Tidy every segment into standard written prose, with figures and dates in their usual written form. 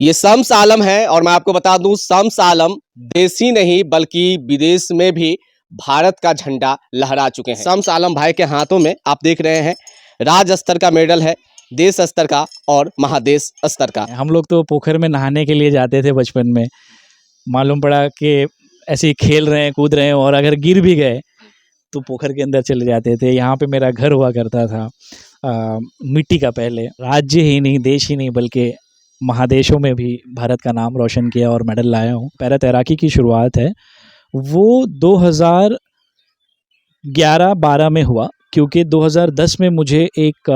ये शम्स आलम है और मैं आपको बता दूं शम्स आलम देश ही नहीं बल्कि विदेश में भी भारत का झंडा लहरा चुके हैं। शम्स आलम भाई के हाथों में आप देख रहे हैं राज्य स्तर का मेडल है, देश स्तर का और महादेश स्तर का। हम लोग तो पोखर में नहाने के लिए जाते थे बचपन में। मालूम पड़ा कि ऐसे ही खेल रहे हैं, कूद रहे हैं और अगर गिर भी गए तो पोखर के अंदर चले जाते थे। यहाँ पे मेरा घर हुआ करता था मिट्टी का। पहले राज्य ही नहीं, देश ही नहीं बल्कि महादेशों में भी भारत का नाम रोशन किया और मेडल लाया हूँ। पैरा तैराकी की शुरुआत है वो 2011-12 में हुआ, क्योंकि 2010 में मुझे एक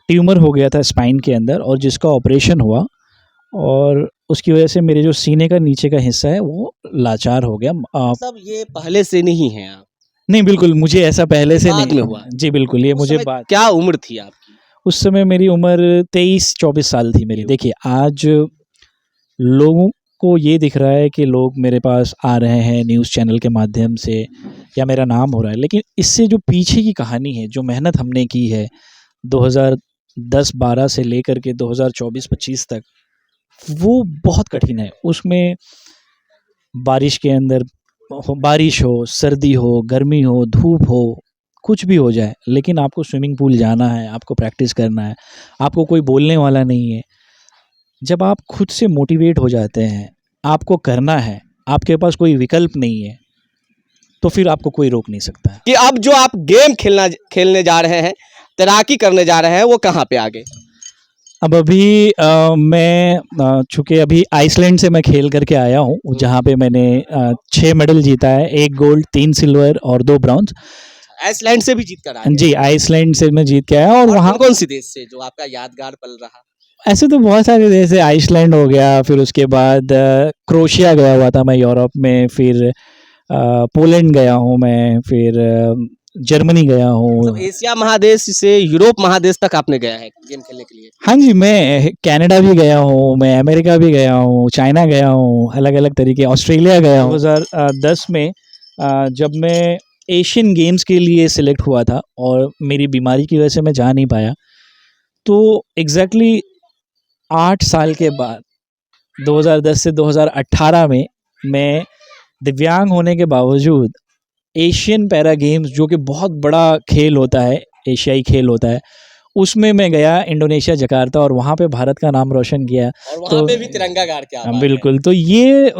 ट्यूमर हो गया था स्पाइन के अंदर और जिसका ऑपरेशन हुआ और उसकी वजह से मेरे जो सीने का नीचे का हिस्सा है वो लाचार हो गया। सब ये पहले से नहीं है आप? नहीं, बिल्कुल मुझे ऐसा पहले से बाद नहीं में हुआ। जी बिल्कुल, ये मुझे बात। क्या उम्र थी आपकी? उस समय मेरी उम्र 23-24 साल थी मेरी। देखिए, आज लोगों को ये दिख रहा है कि लोग मेरे पास आ रहे हैं न्यूज़ चैनल के माध्यम से या मेरा नाम हो रहा है, लेकिन इससे जो पीछे की कहानी है, जो मेहनत हमने की है 2010-12 से लेकर के 2024-25 तक, वो बहुत कठिन है। उसमें बारिश के अंदर बारिश हो, सर्दी हो, गर्मी हो, धूप हो, कुछ भी हो जाए, लेकिन आपको स्विमिंग पूल जाना है, आपको प्रैक्टिस करना है, आपको कोई बोलने वाला नहीं है। जब आप खुद से मोटिवेट हो जाते हैं, आपको करना है, आपके पास कोई विकल्प नहीं है, तो फिर आपको कोई रोक नहीं सकता है। कि अब जो आप गेम खेलने जा रहे हैं, तैराकी करने जा रहे हैं, वो कहाँ पे आगे? अब अभी मैं चूँकि अभी आइसलैंड से मैं खेल करके आया हूँ, जहाँ पे मैंने 6 मेडल जीता है, 1 गोल्ड, 3 सिल्वर और 2 ब्रॉन्ज। आइसलैंड से भी जीत कर आए? जी, आइसलैंड से मैं जीत के आया। और वहाँ कौन सी देश से जो आपका यादगार पल रहा? ऐसे तो बहुत सारे देश है। आइसलैंड हो गया, फिर उसके बाद क्रोएशिया गया हुआ था मैं यूरोप में, फिर पोलैंड गया हूँ मैं, फिर जर्मनी गया हूँ। एशिया महादेश से यूरोप महादेश तक आपने गया है गेम खेलने के लिए? हाँ जी, मैं कनाडा भी गया हूँ, मैं अमेरिका भी गया हूँ, चाइना गया हूँ, अलग अलग तरीके, ऑस्ट्रेलिया गया हूँ। 2010 में जब मैं एशियन गेम्स के लिए सिलेक्ट हुआ था और मेरी बीमारी की वजह से मैं जा नहीं पाया, तो एग्जैक्टली 8 साल के बाद 2010 से 2018 में मैं दिव्यांग होने के बावजूद एशियन पैरा गेम्स, जो कि बहुत बड़ा खेल होता है, एशियाई खेल होता है, उसमें मैं गया इंडोनेशिया जकार्ता और वहाँ पे भारत का नाम रोशन किया। और वहाँ पे भी तिरंगा गाड़ के आया। बिल्कुल, तो ये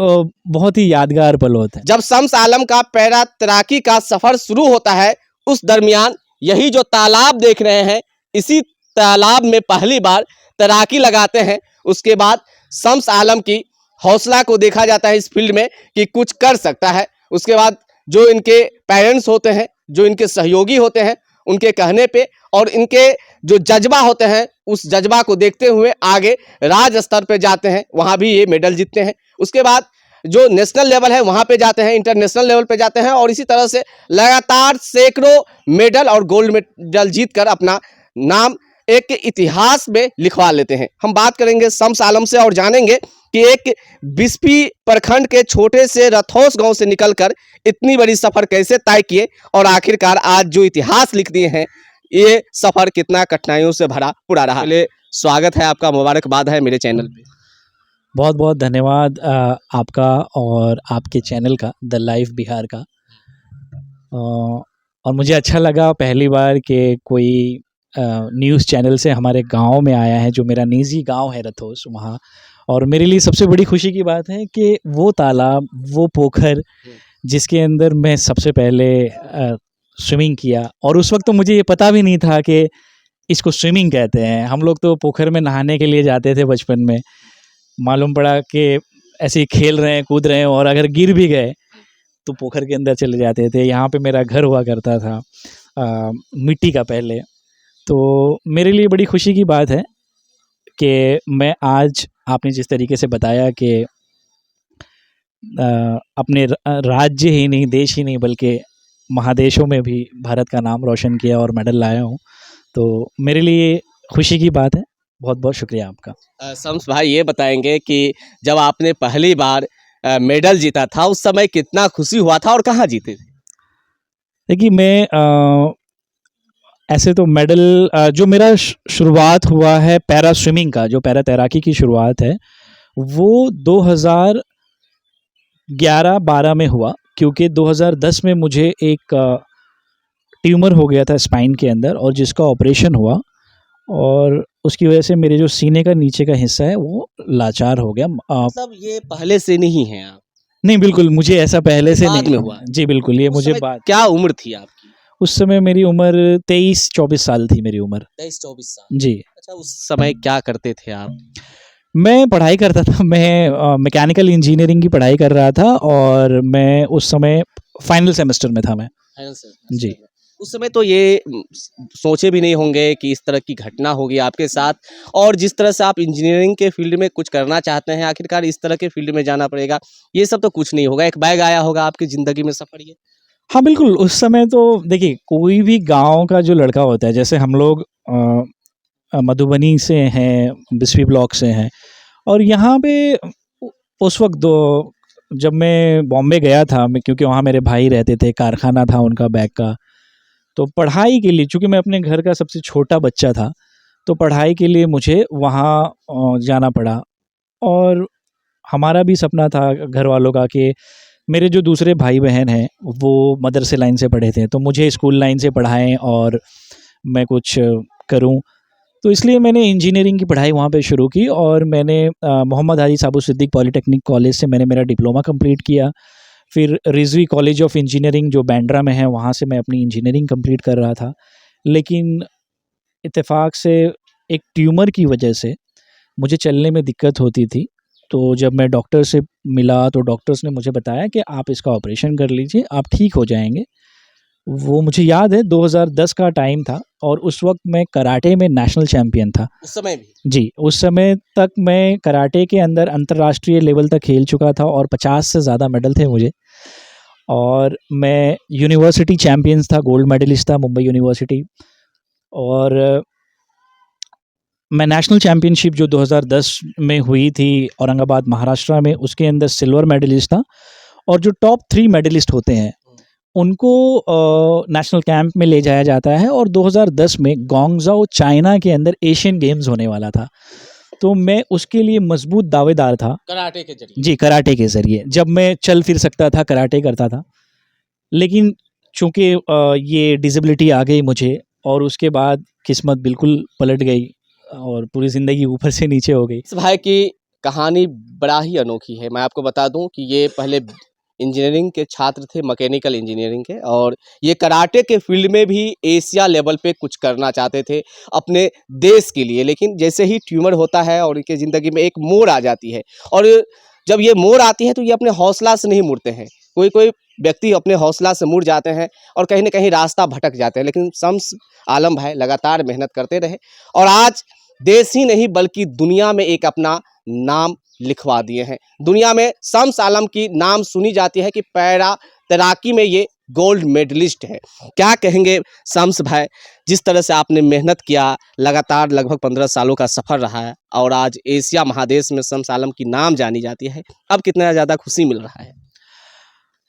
बहुत ही यादगार पल होता है। जब शम्स आलम का पैरा तैराकी का सफर शुरू होता है, उस दरमियान यही जो तालाब देख रहे हैं, इसी तालाब में पहली बार तैराकी लगाते हैं। उसके बाद शम्स आलम की हौसला को देखा जाता है इस फील्ड में कि कुछ कर सकता है। उसके बाद जो इनके पेरेंट्स होते हैं, जो इनके सहयोगी होते हैं, उनके कहने पे और इनके जो जज्बा होते हैं, उस जज्बा को देखते हुए आगे राज्य स्तर पे जाते हैं, वहाँ भी ये मेडल जीतते हैं। उसके बाद जो नेशनल लेवल है वहाँ पे जाते हैं, इंटरनेशनल लेवल पे जाते हैं और इसी तरह से लगातार सैकड़ों मेडल और गोल्ड मेडल जीत कर अपना नाम एक इतिहास में लिखवा लेते हैं। हम बात करेंगे शम्स आलम से और जानेंगे कि एक बिस्फी प्रखंड के छोटे से रथौस गांव से निकलकर इतनी बड़ी सफर कैसे तय किए और आखिरकार आज जो इतिहास लिख दिए हैं, ये सफर कितना कठिनाइयों से भरा पूरा रहा। पहले स्वागत है आपका, मुबारकबाद है मेरे चैनल पे। बहुत बहुत धन्यवाद आपका और आपके चैनल का, द लाइफ बिहार का। और मुझे अच्छा लगा पहली बार कि कोई न्यूज़ चैनल से हमारे गांव में आया है, जो मेरा निजी गांव है रथोस वहाँ। और मेरे लिए सबसे बड़ी खुशी की बात है कि वो तालाब, वो पोखर जिसके अंदर मैं सबसे पहले स्विमिंग किया, और उस वक्त तो मुझे ये पता भी नहीं था कि इसको स्विमिंग कहते हैं। हम लोग तो पोखर में नहाने के लिए जाते थे बचपन में। मालूम पड़ा कि ऐसे ही खेल रहे हैं, कूद रहे हैं और अगर गिर भी गए तो पोखर के अंदर चले जाते थे। यहाँ पे मेरा घर हुआ करता था मिट्टी का पहले। तो मेरे लिए बड़ी खुशी की बात है कि मैं आज, आपने जिस तरीके से बताया कि अपने राज्य ही नहीं, देश ही नहीं बल्कि महादेशों में भी भारत का नाम रोशन किया और मेडल लाया हूँ, तो मेरे लिए खुशी की बात है। बहुत बहुत शुक्रिया आपका। शम्स भाई, ये बताएंगे कि जब आपने पहली बार मेडल जीता था, उस समय कितना खुशी हुआ था और कहाँ जीते थे? देखिए, मैं ऐसे तो मेडल जो मेरा शुरुआत हुआ है पैरा स्विमिंग का, जो पैरा तैराकी की शुरुआत है वो 2011-12 में हुआ, क्योंकि 2010 में मुझे एक ट्यूमर हो गया था स्पाइन के अंदर और जिसका ऑपरेशन हुआ, और उसकी वजह से मेरे जो सीने का नीचे का हिस्सा है वो लाचार हो गया। सब ये पहले से नहीं है आप? नहीं, बिल्कुल मुझे ऐसा पहले से बाद नहीं में हुआ? जी बिल्कुल, ये उस मुझे समय बात क्या उम्र थी आपकी? उस समय मेरी उम्र 23-24 साल थी मेरी उम्र। 23-24 साल। जी। अच्छा, उस समय क्या करते थे आप? मैं पढ़ाई करता था, मैं मैकेनिकल इंजीनियरिंग की पढ़ाई कर रहा था और मैं उस समय फाइनल सेमेस्टर में था मैं। फाइनल सेमेस्टर जी। में। उस समय तो ये सोचे भी नहीं होंगे कि इस तरह की घटना होगी आपके साथ, और जिस तरह से आप इंजीनियरिंग के फील्ड में कुछ करना चाहते हैं, आखिरकार इस तरह के फील्ड में जाना पड़ेगा, ये सब तो कुछ नहीं होगा। एक बैग आया होगा आपकी ज़िंदगी में सफ़र ये? हाँ, बिल्कुल, उस समय तो देखिए कोई भी गाँव का जो लड़का होता है, जैसे हम लोग मधुबनी से हैं, बिस्फी ब्लॉक से हैं, और यहाँ पे उस वक़्त जब मैं बॉम्बे गया था, मैं क्योंकि वहाँ मेरे भाई रहते थे, कारखाना था उनका बैग का, तो पढ़ाई के लिए चूँकि मैं अपने घर का सबसे छोटा बच्चा था, तो पढ़ाई के लिए मुझे वहाँ जाना पड़ा। और हमारा भी सपना था घर वालों का कि मेरे जो दूसरे भाई-बहन हैं, वो मदरसे लाइन से पढ़े थे, तो मुझे स्कूल लाइन से पढ़ाएँ और मैं कुछ करूँ। तो इसलिए मैंने इंजीनियरिंग की पढ़ाई वहाँ पे शुरू की और मैंने मोहम्मद हाजी साबु सिद्दीक पॉलिटेक्निक कॉलेज से मैंने मेरा डिप्लोमा कंप्लीट किया। फिर रिज़वी कॉलेज ऑफ इंजीनियरिंग जो बांद्रा में है, वहाँ से मैं अपनी इंजीनियरिंग कंप्लीट कर रहा था। लेकिन इत्तेफ़ाक से एक ट्यूमर की वजह से मुझे चलने में दिक्कत होती थी। तो जब मैं डॉक्टर से मिला तो डॉक्टर्स ने मुझे बताया कि आप इसका ऑपरेशन कर लीजिए, आप ठीक हो जाएँगे। वो मुझे याद है 2010 का टाइम था और उस वक़्त मैं कराटे में नेशनल चैंपियन था। उस समय भी? जी, उस समय तक मैं कराटे के अंदर अंतर्राष्ट्रीय लेवल तक खेल चुका था और 50 से ज़्यादा मेडल थे मुझे। और मैं यूनिवर्सिटी चैंपियंस था, गोल्ड मेडलिस्ट था मुंबई यूनिवर्सिटी। और मैं नेशनल चैंपियनशिप जो 2010 में हुई थी औरंगाबाद महाराष्ट्र में, उसके अंदर सिल्वर मेडलिस्ट था। और जो टॉप 3 मेडलिस्ट होते हैं उनको नेशनल कैंप में ले जाया जाता है और 2010 में ग्वांगझोउ चाइना के अंदर एशियन गेम्स होने वाला था। तो मैं उसके लिए मजबूत दावेदार था। कराटे के ज़रिए? जी, कराटे के ज़रिए। जब मैं चल फिर सकता था, कराटे करता था। लेकिन चूँकि ये डिसेबिलिटी आ गई मुझे और उसके बाद किस्मत बिल्कुल पलट गई और पूरी ज़िंदगी ऊपर से नीचे हो गई। इस भाई की कहानी बड़ा ही अनोखी है। मैं आपको बता दूं कि ये पहले इंजीनियरिंग के छात्र थे, मैकेनिकल इंजीनियरिंग के, और ये कराटे के फील्ड में भी एशिया लेवल पे कुछ करना चाहते थे अपने देश के लिए। लेकिन जैसे ही ट्यूमर होता है और इनकी ज़िंदगी में एक मोड़ आ जाती है, और जब ये मोड़ आती है तो ये अपने हौसला से नहीं मुड़ते हैं। कोई कोई व्यक्ति अपने हौसला से मुड़ जाते हैं और कहीं ना कहीं रास्ता भटक जाते हैं, लेकिन शम्स आलम भाई लगातार मेहनत करते रहे और आज देश ही नहीं बल्कि दुनिया में एक अपना नाम लिखवा दिए हैं। दुनिया में शम्स आलम की नाम सुनी जाती है कि पैरा तैराकी में ये गोल्ड मेडलिस्ट है। क्या कहेंगे शम्स भाई, जिस तरह से आपने मेहनत किया, लगातार लगभग 15 सालों का सफ़र रहा है और आज एशिया महादेश में शम्स आलम की नाम जानी जाती है, अब कितना ज़्यादा खुशी मिल रहा है?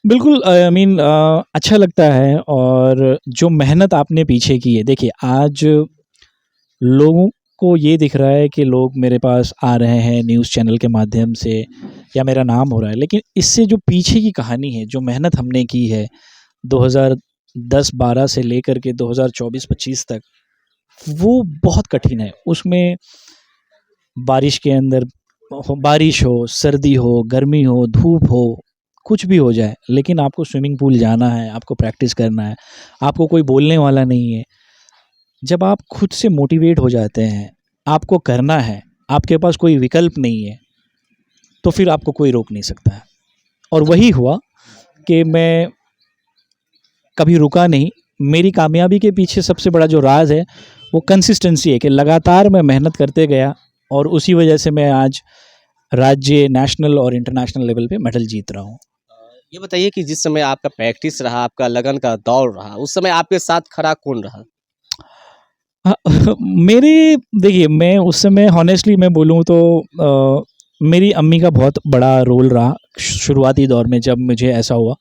बिल्कुल, आई मीन अच्छा लगता है। और जो मेहनत आपने पीछे की है, देखिए आज लोगों को ये दिख रहा है कि लोग मेरे पास आ रहे हैं न्यूज़ चैनल के माध्यम से या मेरा नाम हो रहा है, लेकिन इससे जो पीछे की कहानी है, जो मेहनत हमने की है 2010-12 से लेकर के 2024-25 तक, वो बहुत कठिन है। उसमें बारिश के अंदर बारिश हो, सर्दी हो, गर्मी हो, धूप हो, कुछ भी हो जाए, लेकिन आपको स्विमिंग पूल जाना है, आपको प्रैक्टिस करना है, आपको कोई बोलने वाला नहीं है। जब आप खुद से मोटिवेट हो जाते हैं, आपको करना है, आपके पास कोई विकल्प नहीं है, तो फिर आपको कोई रोक नहीं सकता है। और वही हुआ कि मैं कभी रुका नहीं। मेरी कामयाबी के पीछे सबसे बड़ा जो राज है वो कंसिस्टेंसी है कि लगातार मैं मेहनत करते गया और उसी वजह से मैं आज राज्य, नेशनल और इंटरनेशनल लेवल पे मेडल जीत रहा हूँ। ये बताइए कि जिस समय आपका प्रैक्टिस रहा, आपका लगन का दौर रहा, उस समय आपके साथ खड़ा कौन रहा? हाँ, मेरे देखिए मैं उस समय हॉनेस्टली मैं बोलूँ तो मेरी अम्मी का बहुत बड़ा रोल रहा शुरुआती दौर में। जब मुझे ऐसा हुआ,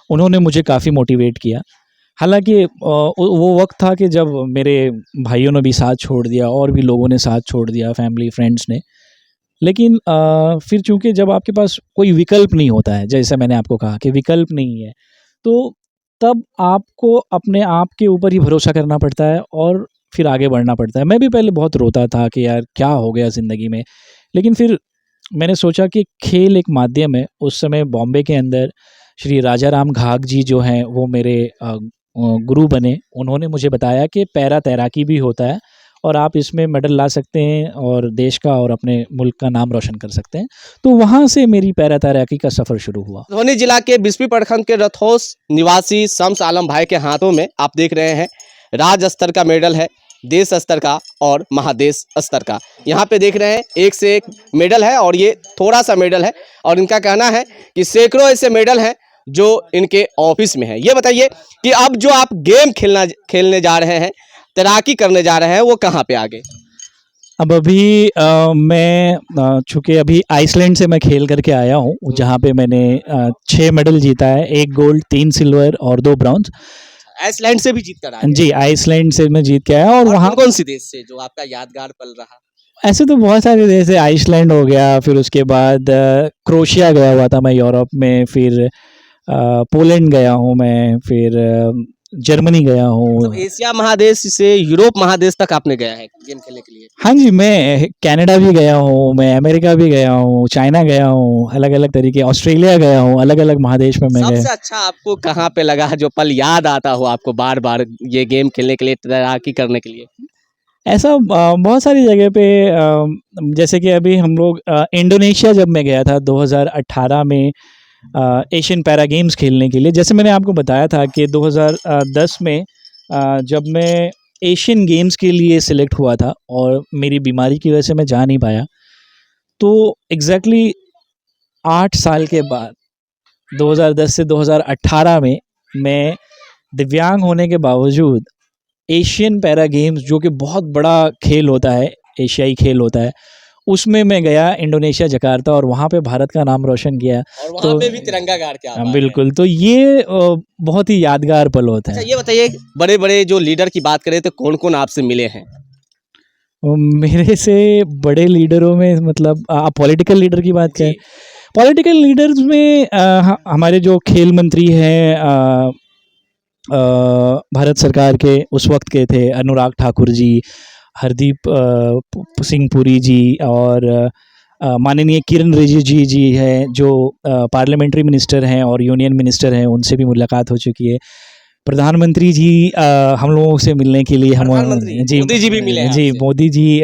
उन्होंने मुझे काफ़ी मोटिवेट किया। हालाँकि वो वक़्त था कि जब मेरे भाइयों ने भी साथ छोड़ दिया और भी लोगों ने साथ छोड़ दिया, फैमिली, फ्रेंड्स ने। लेकिन फिर चूँकि जब आपके पास कोई विकल्प नहीं होता है, जैसे मैंने आपको कहा कि विकल्प नहीं है, तो तब आपको अपने आप के ऊपर ही भरोसा करना पड़ता है और फिर आगे बढ़ना पड़ता है। मैं भी पहले बहुत रोता था कि यार क्या हो गया ज़िंदगी में? लेकिन फिर मैंने सोचा कि खेल एक माध्यम है। उस समय बॉम्बे के अंदर श्री राजा राम घाग जी जो हैं वो मेरे गुरु बने। उन्होंने मुझे बताया कि पैरा तैराकी भी होता है और आप इसमें मेडल ला सकते हैं और देश का और अपने मुल्क का नाम रोशन कर सकते हैं। तो वहाँ से मेरी पैरा तैराकी का सफ़र शुरू हुआ। मधुबनी जिला के बिस्फी प्रखंड के रथोस निवासी शम्स आलम भाई के हाथों में आप देख रहे हैं राज्य स्तर का मेडल है, देश स्तर का और महादेश स्तर का। यहाँ पे देख रहे हैं एक से एक मेडल है और ये थोड़ा सा मेडल है और इनका कहना है कि सैकड़ों ऐसे मेडल हैं जो इनके ऑफिस में है। ये बताइए कि अब जो आप गेम खेलने जा रहे हैं, तैराकी करने जा रहे हैं, वो कहाँ पे आगे? अब अभी मैं चूँकि अभी आइसलैंड से मैं खेल करके आया हूँ, जहाँ पे मैंने 6 मेडल जीता है, 1 गोल्ड, 3 सिल्वर और 2 ब्रॉन्ज। आइसलैंड से भी जीत कर आए? जी, आइसलैंड से मैं जीत के आया और वहाँ कौन सी देश से जो आपका यादगार पल रहा? ऐसे तो बहुत सारे देश है, आइसलैंड हो गया, फिर उसके बाद क्रोएशिया गया हुआ था मैं यूरोप में, फिर पोलैंड गया हूँ मैं, फिर जर्मनी गया हूँ। तो एशिया महादेश से यूरोप महादेश तक आपने गया है गेम खेलने के लिए? हाँ जी, मैं कनाडा भी गया हूँ, मैं अमेरिका भी गया हूँ, चाइना गया हूँ, अलग-अलग तरीके, ऑस्ट्रेलिया गया हूँ, अलग-अलग महादेश में मैं गया। सबसे अच्छा आपको कहाँ पे लगा जो पल याद आता हो आपको बार-बार ये गेम खेलने के लिए, तैराकी करने के लिए? ऐसा बहुत सारी जगह पे जैसे कि अभी हम लोग इंडोनेशिया जब मैं गया था 2018 में एशियन पैरा गेम्स खेलने के लिए। जैसे मैंने आपको बताया था कि 2010 में जब मैं एशियन गेम्स के लिए सिलेक्ट हुआ था और मेरी बीमारी की वजह से मैं जा नहीं पाया, तो एग्जैक्टली 8 साल के बाद 2010 से 2018 में मैं दिव्यांग होने के बावजूद एशियन पैरा गेम्स जो कि बहुत बड़ा खेल होता है, एशियाई खेल होता है, उसमें मैं गया इंडोनेशिया जकार्ता और वहाँ पे भारत का नाम रोशन किया। और वहाँ पे भी तिरंगा गाड़ के आप बिल्कुल, तो ये बहुत ही यादगार पल होता है। अच्छा ये बताइए बड़े-बड़े जो लीडर की बात करें तो कौन-कौन आपसे मिले हैं? मेरे से बड़े लीडरों में मतलब आप पॉलिटिकल लीडर की बात करें, पॉलिटिकल लीडर्स में हमारे जो खेल मंत्री हैं भारत सरकार के उस वक्त के थे, अनुराग ठाकुर जी, हरदीप सिंह पुरी जी और माननीय किरण रिजिजू जी हैं जो पार्लियामेंट्री मिनिस्टर हैं और यूनियन मिनिस्टर हैं, उनसे भी मुलाकात हो चुकी है। प्रधानमंत्री जी हम लोगों से मिलने के लिए हम जी मोदी जी भी मिले हैं जी आपसे? मोदी जी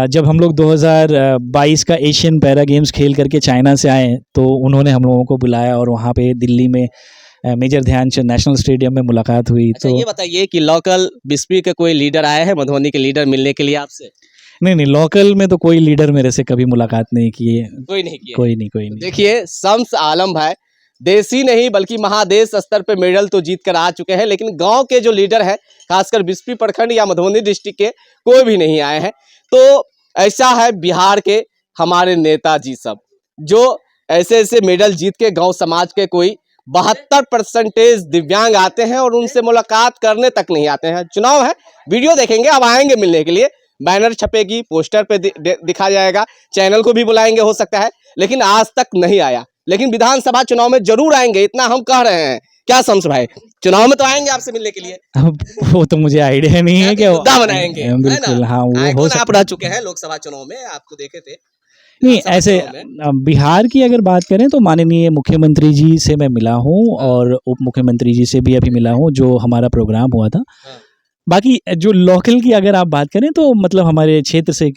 जब हम लोग 2022 का एशियन पैरा गेम्स खेल करके चाइना से आए तो उन्होंने हम लोगों को बुलाया और वहाँ पे दिल्ली में मेजर ध्यानचंद नेशनल स्टेडियम में मुलाकात हुई। अच्छा तो ये बताइए कि लोकल बिस्फी के कोई लीडर आए हैं मधुबनी के लीडर मिलने के लिए आपसे? नहीं, लोकल में तो कोई लीडर मेरे से कभी मुलाकात नहीं की है। कोई नहीं किया? कोई नहीं। देखिए शम्स आलम भाई देशी नहीं बल्कि महादेश स्तर पे मेडल तो जीत कर आ चुके हैं, लेकिन गांव के जो लीडर हैं खासकर बिस्फी प्रखंड या मधुबनी डिस्ट्रिक्ट के कोई भी नहीं आए हैं। तो ऐसा है बिहार के हमारे नेताजी सब जो ऐसे मेडल जीत के गांव समाज के कोई 72% दिव्यांग आते हैं और उनसे मुलाकात करने तक नहीं आते हैं। चुनाव है, वीडियो देखेंगे, अब आएंगे मिलने के लिए, बैनर छपेगी, पोस्टर पे दिखा जाएगा, चैनल को भी बुलाएंगे हो सकता है, लेकिन आज तक नहीं आया। लेकिन विधानसभा चुनाव में जरूर आएंगे, इतना हम कह रहे हैं। क्या शम्स भाई, चुनाव में तो आएंगे आपसे मिलने के लिए? अब वो तो मुझे आइडिया नहीं है कि मुद्दा बनाएंगे, बिल्कुल हाँ वो हो आइकॉन आप सकता रह चुके हैं लोकसभा चुनाव में, आपको देखे थे नहीं। विधानसभा ऐसे चुनाव में। बिहार की अगर बात करें तो माननीय मुख्यमंत्री जी से मैं मिला हूँ और उप मुख्यमंत्री जी से भी अभी मिला हूँ जो हमारा प्रोग्राम हुआ था। हाँ। बाकी जो लोकल की अगर आप बात करें तो मतलब हमारे क्षेत्र से